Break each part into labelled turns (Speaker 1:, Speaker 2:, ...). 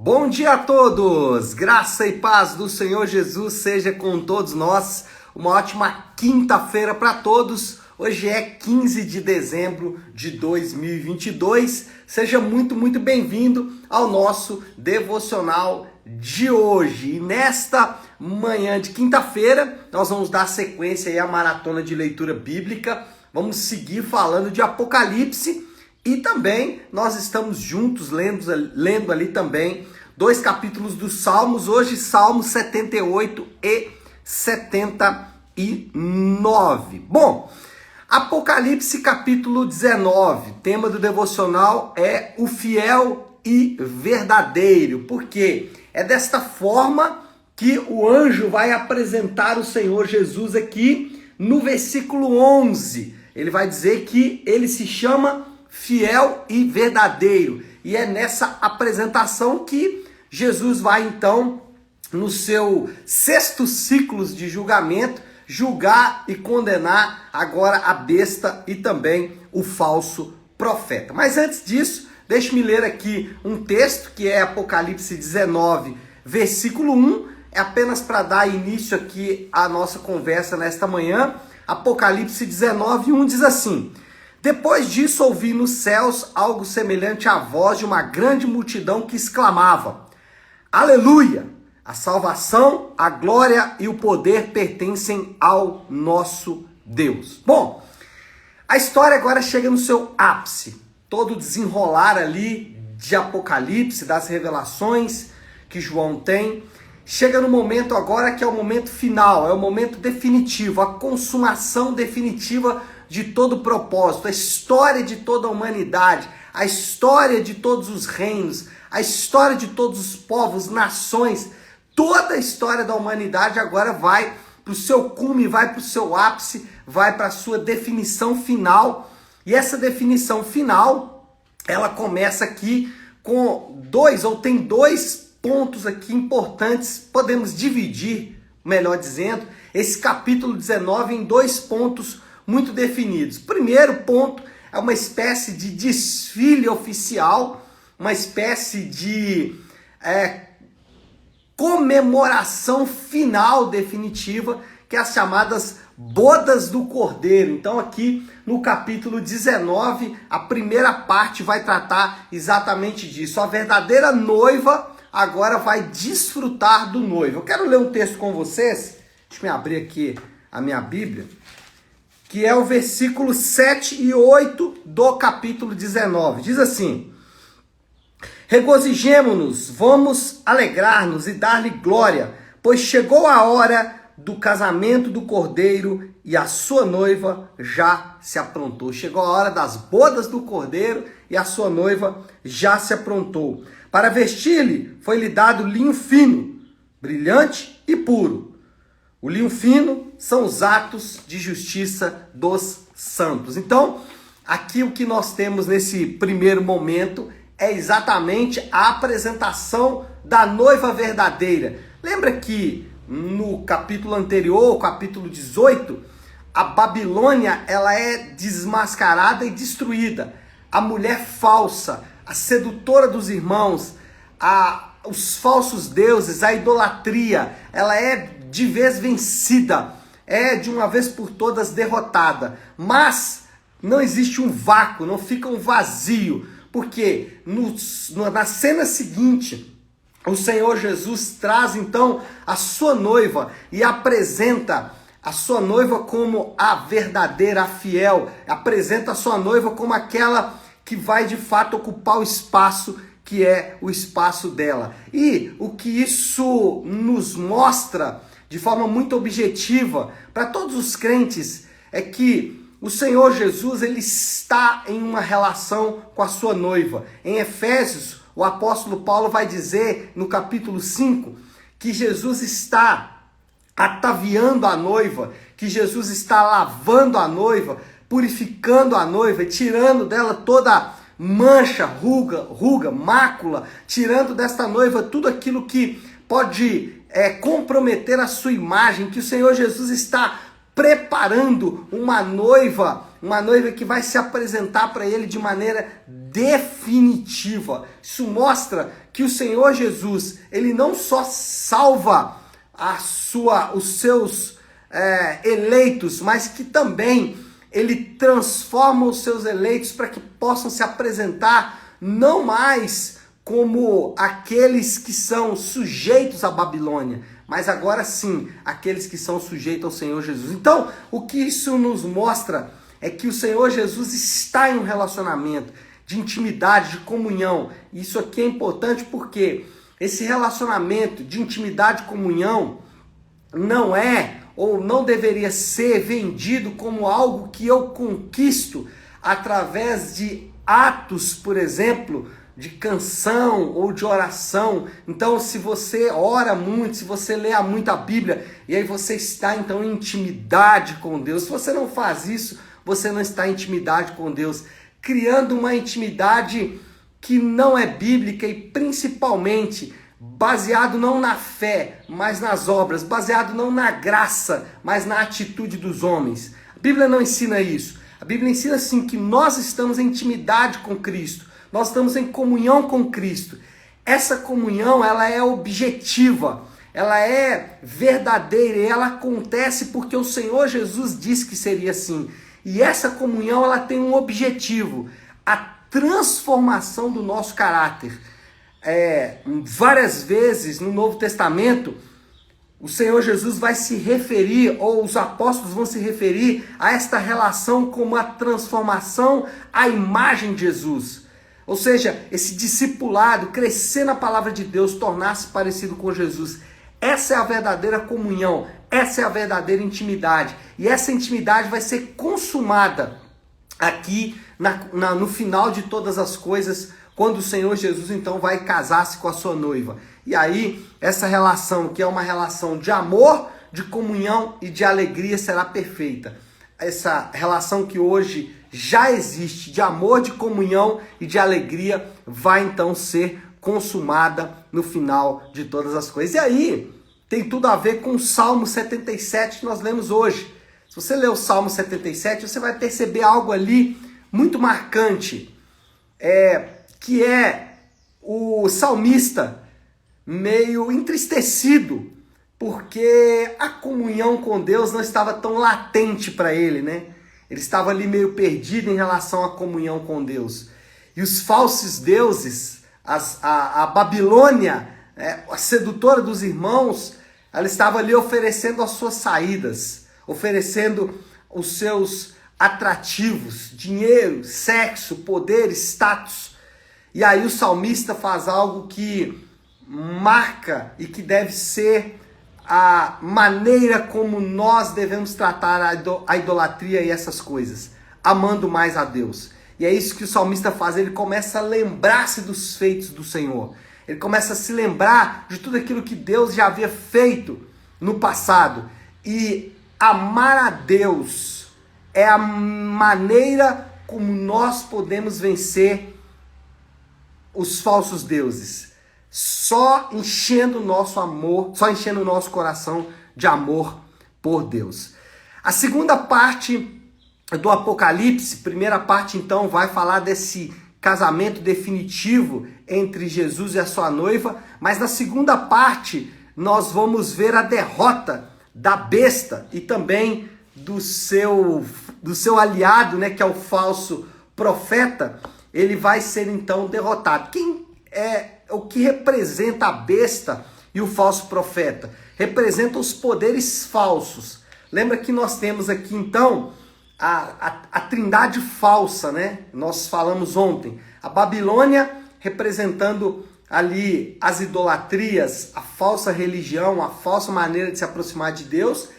Speaker 1: Bom dia a todos! Graça e paz do Senhor Jesus seja com todos nós. Uma ótima quinta-feira para todos. Hoje é 15 de dezembro de 2022. Seja muito bem-vindo ao nosso devocional de hoje. E nesta manhã de quinta-feira, nós vamos dar sequência aí à maratona de leitura bíblica. Vamos seguir falando de Apocalipse. E também nós estamos juntos lendo ali também dois capítulos dos Salmos, hoje Salmos 78 e 79. Bom, Apocalipse capítulo 19, tema do devocional é o fiel e verdadeiro, porque é desta forma que o anjo vai apresentar o Senhor Jesus aqui no versículo 11. Ele vai dizer que ele se chama fiel e verdadeiro. E é nessa apresentação que Jesus vai então, no seu sexto ciclo de julgamento, julgar e condenar agora a besta e também o falso profeta. Mas antes disso, deixe-me ler aqui um texto que é Apocalipse 19, versículo 1, é apenas para dar início aqui à nossa conversa nesta manhã. Apocalipse 19, 1 diz assim: depois disso ouvi nos céus algo semelhante à voz de uma grande multidão que exclamava: Aleluia! A salvação, a glória e o poder pertencem ao nosso Deus. Bom, a história agora chega no seu ápice. Todo o desenrolar ali de Apocalipse, das revelações que João tem, chega no momento agora que é o momento final, é o momento definitivo, a consumação definitiva de todo o propósito, a história de toda a humanidade, a história de todos os reinos, a história de todos os povos, nações, toda a história da humanidade agora vai para o seu cume, vai para o seu ápice, vai para a sua definição final. E essa definição final, ela começa aqui com tem dois pontos aqui importantes, podemos dividir, melhor dizendo, esse capítulo 19 em dois pontos muito definidos. Primeiro ponto é uma espécie de desfile oficial, uma espécie de comemoração final definitiva, que é as chamadas bodas do Cordeiro. Então aqui no capítulo 19, a primeira parte vai tratar exatamente disso. A verdadeira noiva agora vai desfrutar do noivo. Eu quero ler um texto com vocês, deixa eu abrir aqui a minha Bíblia, que é o versículo 7 e 8 do capítulo 19. Diz assim: regozijemo-nos, vamos alegrar-nos e dar-lhe glória, pois chegou a hora do casamento do Cordeiro e a sua noiva já se aprontou. Chegou a hora das bodas do Cordeiro e a sua noiva já se aprontou. Para vestir-lhe foi-lhe dado linho fino, brilhante e puro. O linho fino são os atos de justiça dos santos. Então, aqui o que nós temos nesse primeiro momento é exatamente a apresentação da noiva verdadeira. Lembra que no capítulo anterior, capítulo 18, a Babilônia ela é desmascarada e destruída. A mulher falsa, a sedutora dos irmãos, os falsos deuses, a idolatria, ela é de vez vencida, é de uma vez por todas derrotada. Mas não existe um vácuo, não fica um vazio, porque na cena seguinte, o Senhor Jesus traz então a sua noiva e apresenta a sua noiva como a verdadeira, a fiel, apresenta a sua noiva como aquela que vai de fato ocupar o espaço que é o espaço dela. E o que isso nos mostra de forma muito objetiva para todos os crentes é que o Senhor Jesus ele está em uma relação com a sua noiva. Em Efésios, o apóstolo Paulo vai dizer no capítulo 5 que Jesus está ataviando a noiva, que Jesus está lavando a noiva, purificando a noiva, tirando dela toda mancha, ruga, mácula, tirando desta noiva tudo aquilo que pode comprometer a sua imagem, que o Senhor Jesus está preparando uma noiva que vai se apresentar para ele de maneira definitiva. Isso mostra que o Senhor Jesus, ele não só salva os seus eleitos, mas que também ele transforma os seus eleitos para que possam se apresentar não mais como aqueles que são sujeitos à Babilônia, mas agora sim, aqueles que são sujeitos ao Senhor Jesus. Então, o que isso nos mostra é que o Senhor Jesus está em um relacionamento de intimidade, de comunhão. Isso aqui é importante porque esse relacionamento de intimidade e comunhão não é ou não deveria ser vendido como algo que eu conquisto através de atos, por exemplo, de canção ou de oração. Então, se você ora muito, se você lê muito a Bíblia, e aí você está então em intimidade com Deus. Se você não faz isso, você não está em intimidade com Deus, criando uma intimidade que não é bíblica e principalmente baseado não na fé, mas nas obras, baseado não na graça, mas na atitude dos homens. A Bíblia não ensina isso. A Bíblia ensina assim que nós estamos em intimidade com Cristo. Nós estamos em comunhão com Cristo. Essa comunhão, ela é objetiva, ela é verdadeira e ela acontece porque o Senhor Jesus disse que seria assim. E essa comunhão, ela tem um objetivo, a transformação do nosso caráter. Várias vezes no Novo Testamento, o Senhor Jesus vai se referir, ou os apóstolos vão se referir a esta relação como a transformação à imagem de Jesus. Ou seja, esse discipulado, crescer na palavra de Deus, tornar-se parecido com Jesus. Essa é a verdadeira comunhão, essa é a verdadeira intimidade. E essa intimidade vai ser consumada aqui no final de todas as coisas, quando o Senhor Jesus então vai casar-se com a sua noiva. E aí, essa relação, que é uma relação de amor, de comunhão e de alegria, será perfeita. Essa relação que hoje já existe, de amor, de comunhão e de alegria, vai então ser consumada no final de todas as coisas. E aí, tem tudo a ver com o Salmo 77 que nós lemos hoje. Se você ler o Salmo 77, você vai perceber algo ali muito marcante, que é o salmista meio entristecido, porque a comunhão com Deus não estava tão latente para ele, né? Ele estava ali meio perdido em relação à comunhão com Deus. E os falsos deuses, a Babilônia, a sedutora dos irmãos, ela estava ali oferecendo as suas saídas, oferecendo os seus atrativos, dinheiro, sexo, poder, status. E aí o salmista faz algo que marca e que deve ser a maneira como nós devemos tratar a idolatria e essas coisas, amando mais a Deus. E é isso que o salmista faz, ele começa a lembrar-se dos feitos do Senhor. Ele começa a se lembrar de tudo aquilo que Deus já havia feito no passado. E amar a Deus é a maneira como nós podemos vencer os falsos deuses. Só enchendo o nosso amor, só enchendo o nosso coração de amor por Deus. A segunda parte do Apocalipse, primeira parte então vai falar desse casamento definitivo entre Jesus e a sua noiva, mas na segunda parte nós vamos ver a derrota da besta e também do seu aliado, né, que é o falso profeta. Ele vai ser então derrotado. Quem é o que representa a besta e o falso profeta? Representa os poderes falsos. Lembra que nós temos aqui então a trindade falsa, né? Nós falamos ontem. A Babilônia representando ali as idolatrias, a falsa religião, a falsa maneira de se aproximar de Deus.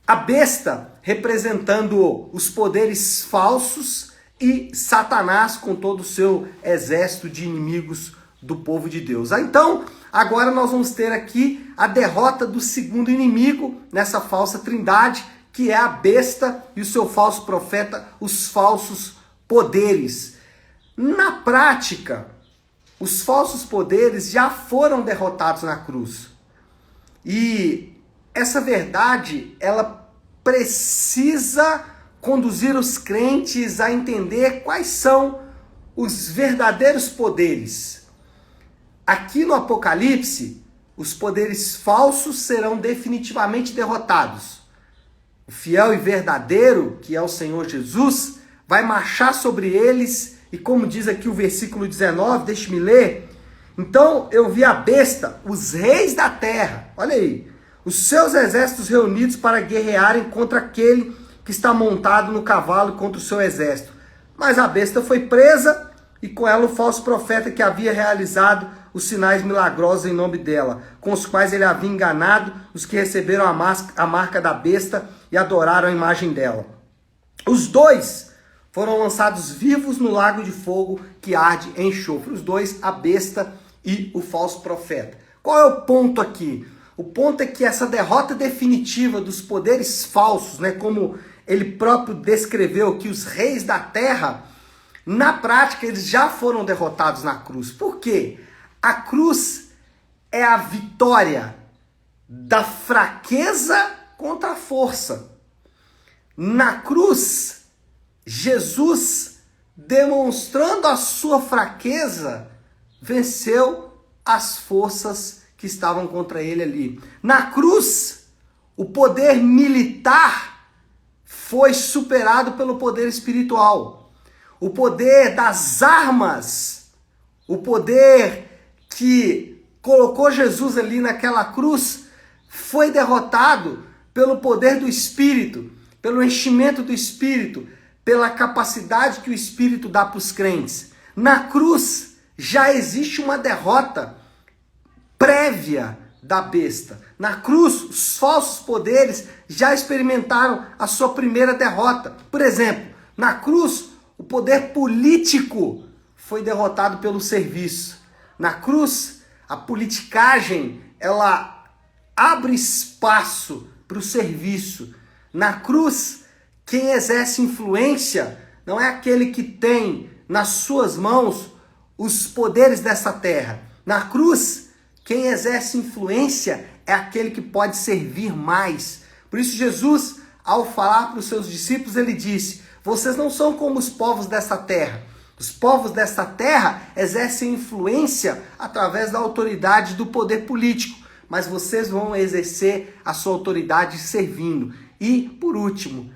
Speaker 1: A besta representando os poderes falsos e Satanás com todo o seu exército de inimigos do povo de Deus. Então, agora nós vamos ter aqui a derrota do segundo inimigo nessa falsa trindade, que é a besta e o seu falso profeta, os falsos poderes. Na prática, os falsos poderes já foram derrotados na cruz. E essa verdade, ela precisa conduzir os crentes a entender quais são os verdadeiros poderes. Aqui no Apocalipse, os poderes falsos serão definitivamente derrotados. O fiel e verdadeiro, que é o Senhor Jesus, vai marchar sobre eles, e como diz aqui o versículo 19, deixe-me ler. Então eu vi a besta, os reis da terra, olha aí, os seus exércitos reunidos para guerrearem contra aquele que está montado no cavalo, contra o seu exército. Mas a besta foi presa, e com ela o falso profeta que havia realizado os sinais milagrosos em nome dela, com os quais ele havia enganado os que receberam a marca da besta e adoraram a imagem dela. Os dois foram lançados vivos no lago de fogo que arde em enxofre. Os dois, a besta e o falso profeta. Qual é o ponto aqui? O ponto é que essa derrota definitiva dos poderes falsos, né, como ele próprio descreveu, que os reis da terra, na prática, eles já foram derrotados na cruz. Por quê? A cruz é a vitória da fraqueza contra a força. Na cruz, Jesus, demonstrando a sua fraqueza, venceu as forças que estavam contra ele ali. Na cruz, o poder militar foi superado pelo poder espiritual. O poder das armas, o poder que colocou Jesus ali naquela cruz, foi derrotado pelo poder do Espírito, pelo enchimento do Espírito, pela capacidade que o Espírito dá para os crentes. Na cruz já existe uma derrota prévia da besta. Na cruz, os falsos poderes já experimentaram a sua primeira derrota. Por exemplo, na cruz, o poder político foi derrotado pelo serviço. Na cruz, a politicagem, ela abre espaço para o serviço. Na cruz, quem exerce influência não é aquele que tem nas suas mãos os poderes dessa terra. Na cruz, quem exerce influência é aquele que pode servir mais. Por isso Jesus, ao falar para os seus discípulos, ele disse: vocês não são como os povos dessa terra. Os povos dessa terra exercem influência através da autoridade do poder político, mas vocês vão exercer a sua autoridade servindo. E, por último,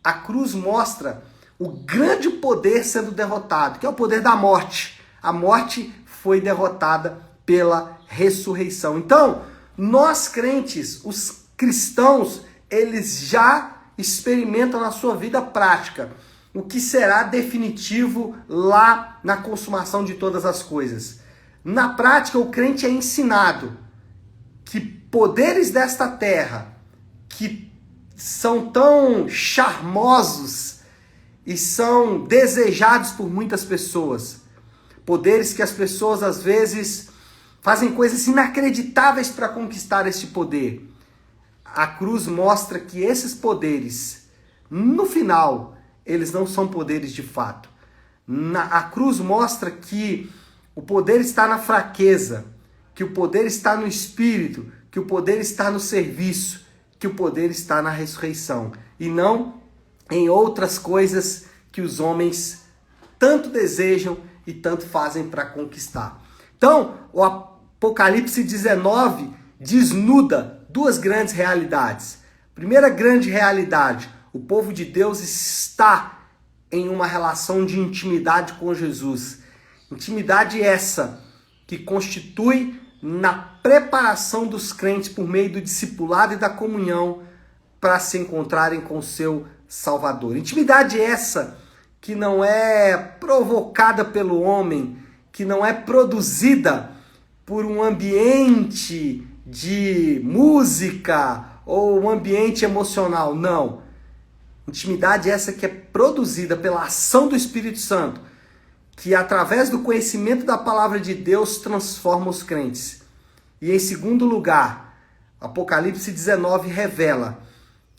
Speaker 1: a cruz mostra o grande poder sendo derrotado, que é o poder da morte. A morte foi derrotada pela ressurreição. Então, nós crentes, os cristãos, eles já experimentam na sua vida prática o que será definitivo lá na consumação de todas as coisas. Na prática, o crente é ensinado que poderes desta terra, que são tão charmosos e são desejados por muitas pessoas, poderes que as pessoas às vezes fazem coisas inacreditáveis para conquistar este poder. A cruz mostra que esses poderes, no final, eles não são poderes de fato. A cruz mostra que o poder está na fraqueza, que o poder está no Espírito, que o poder está no serviço, que o poder está na ressurreição, e não em outras coisas que os homens tanto desejam e tanto fazem para conquistar. Então, o Apocalipse 19 desnuda duas grandes realidades. Primeira grande realidade: o povo de Deus está em uma relação de intimidade com Jesus. Intimidade essa que constitui na preparação dos crentes por meio do discipulado e da comunhão para se encontrarem com o seu Salvador. Intimidade essa que não é provocada pelo homem, que não é produzida por um ambiente de música ou um ambiente emocional, não. Intimidade essa que é produzida pela ação do Espírito Santo, que através do conhecimento da palavra de Deus transforma os crentes. E em segundo lugar, Apocalipse 19 revela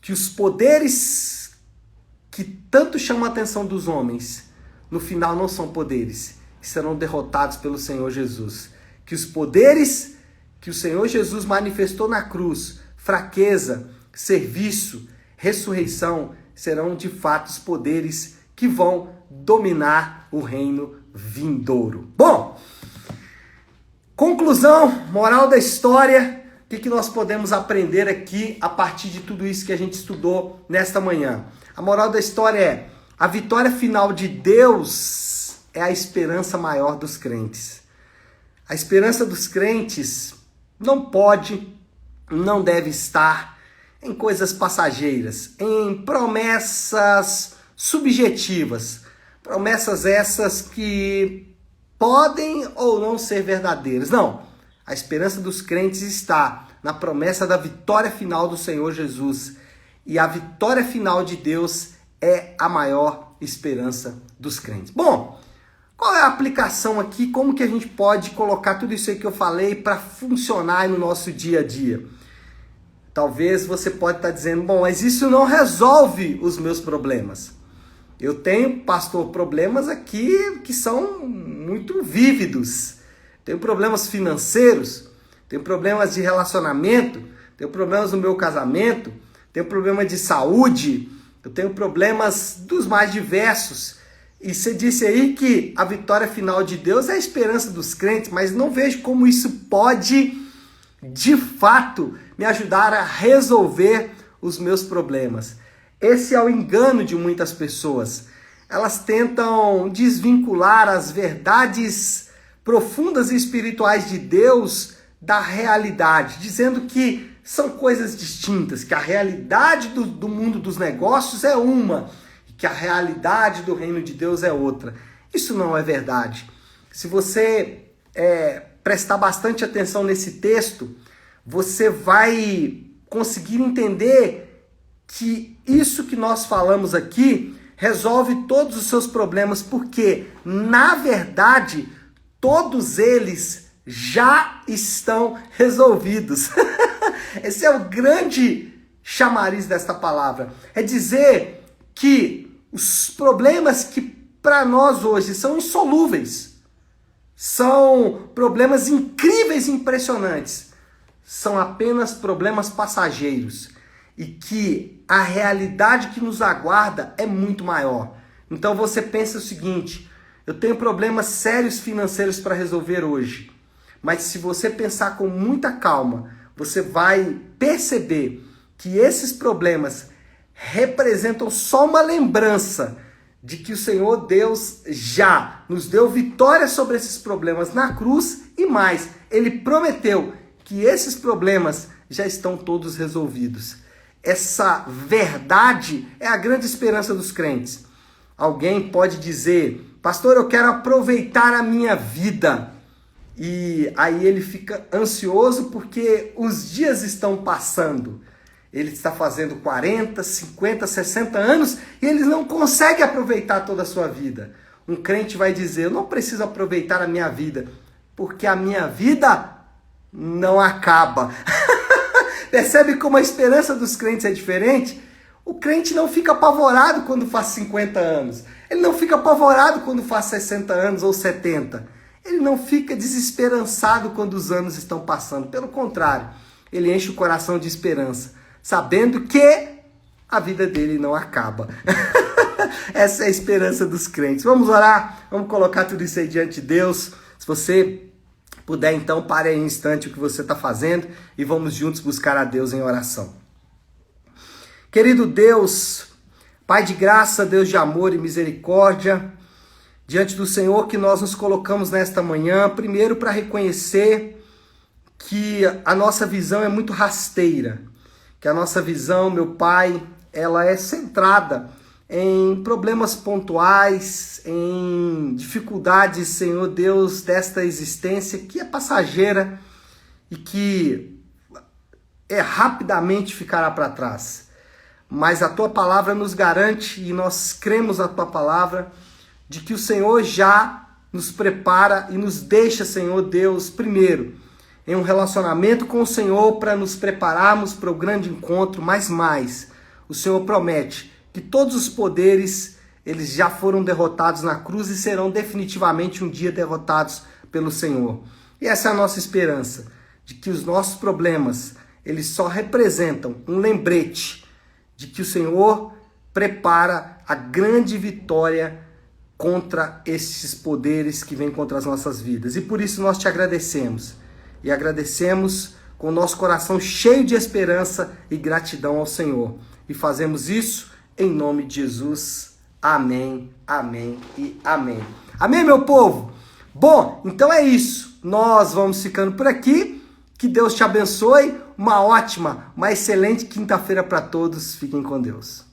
Speaker 1: que os poderes que tanto chamam a atenção dos homens, no final não são poderes, e serão derrotados pelo Senhor Jesus. Que os poderes que o Senhor Jesus manifestou na cruz, fraqueza, serviço, ressurreição serão de fato os poderes que vão dominar o reino vindouro. Bom, conclusão, moral da história, o que nós podemos aprender aqui a partir de tudo isso que a gente estudou nesta manhã? A moral da história é: a vitória final de Deus é a esperança maior dos crentes. A esperança dos crentes não pode, não deve estar em coisas passageiras, em promessas subjetivas, promessas essas que podem ou não ser verdadeiras. Não, a esperança dos crentes está na promessa da vitória final do Senhor Jesus. E a vitória final de Deus é a maior esperança dos crentes. Bom, qual é a aplicação aqui? Como que a gente pode colocar tudo isso aí que eu falei para funcionar no nosso dia a dia? Talvez você pode estar dizendo: bom, mas isso não resolve os meus problemas. Eu tenho, pastor, problemas aqui que são muito vívidos. Tenho problemas financeiros, tenho problemas de relacionamento, tenho problemas no meu casamento, tenho problema de saúde, eu tenho problemas dos mais diversos. E você disse aí que a vitória final de Deus é a esperança dos crentes, mas não vejo como isso pode, de fato, me ajudar a resolver os meus problemas. Esse é o engano de muitas pessoas. Elas tentam desvincular as verdades profundas e espirituais de Deus da realidade, dizendo que são coisas distintas, que a realidade do mundo dos negócios é uma, e que a realidade do reino de Deus é outra. Isso não é verdade. Se você prestar bastante atenção nesse texto, você vai conseguir entender que isso que nós falamos aqui resolve todos os seus problemas, porque, na verdade, todos eles já estão resolvidos. Esse é o grande chamariz desta palavra. É dizer que os problemas que para nós hoje são insolúveis, são problemas incríveis e impressionantes, são apenas problemas passageiros. E que a realidade que nos aguarda é muito maior. Então você pensa o seguinte: eu tenho problemas sérios financeiros para resolver hoje. Mas se você pensar com muita calma, você vai perceber que esses problemas representam só uma lembrança de que o Senhor Deus já nos deu vitória sobre esses problemas na cruz e mais, Ele prometeu que esses problemas já estão todos resolvidos. Essa verdade é a grande esperança dos crentes. Alguém pode dizer: pastor, eu quero aproveitar a minha vida. E aí ele fica ansioso porque os dias estão passando. Ele está fazendo 40, 50, 60 anos e ele não consegue aproveitar toda a sua vida. Um crente vai dizer: eu não preciso aproveitar a minha vida, porque a minha vida não acaba. Percebe como a esperança dos crentes é diferente? O crente não fica apavorado quando faz 50 anos. Ele não fica apavorado quando faz 60 anos ou 70. Ele não fica desesperançado quando os anos estão passando. Pelo contrário, ele enche o coração de esperança, sabendo que a vida dele não acaba. Essa é a esperança dos crentes. Vamos orar? Vamos colocar tudo isso aí diante de Deus. Se você puder, então, pare aí um instante o que você está fazendo e vamos juntos buscar a Deus em oração. Querido Deus, Pai de graça, Deus de amor e misericórdia, diante do Senhor que nós nos colocamos nesta manhã, primeiro para reconhecer que a nossa visão é muito rasteira, que a nossa visão, meu Pai, ela é centrada em problemas pontuais, em dificuldades, Senhor Deus, desta existência que é passageira e que rapidamente ficará para trás. Mas a Tua palavra nos garante, e nós cremos a Tua palavra, de que o Senhor já nos prepara e nos deixa, Senhor Deus, primeiro, em um relacionamento com o Senhor para nos prepararmos para o grande encontro, mas mais, o Senhor promete que todos os poderes, eles já foram derrotados na cruz e serão definitivamente um dia derrotados pelo Senhor. E essa é a nossa esperança, de que os nossos problemas, eles só representam um lembrete de que o Senhor prepara a grande vitória contra esses poderes que vêm contra as nossas vidas. E por isso nós te agradecemos. E agradecemos com o nosso coração cheio de esperança e gratidão ao Senhor. E fazemos isso em nome de Jesus. Amém, amém e amém. Amém, meu povo? Bom, então é isso. Nós vamos ficando por aqui. Que Deus te abençoe. Uma ótima, uma excelente quinta-feira para todos. Fiquem com Deus.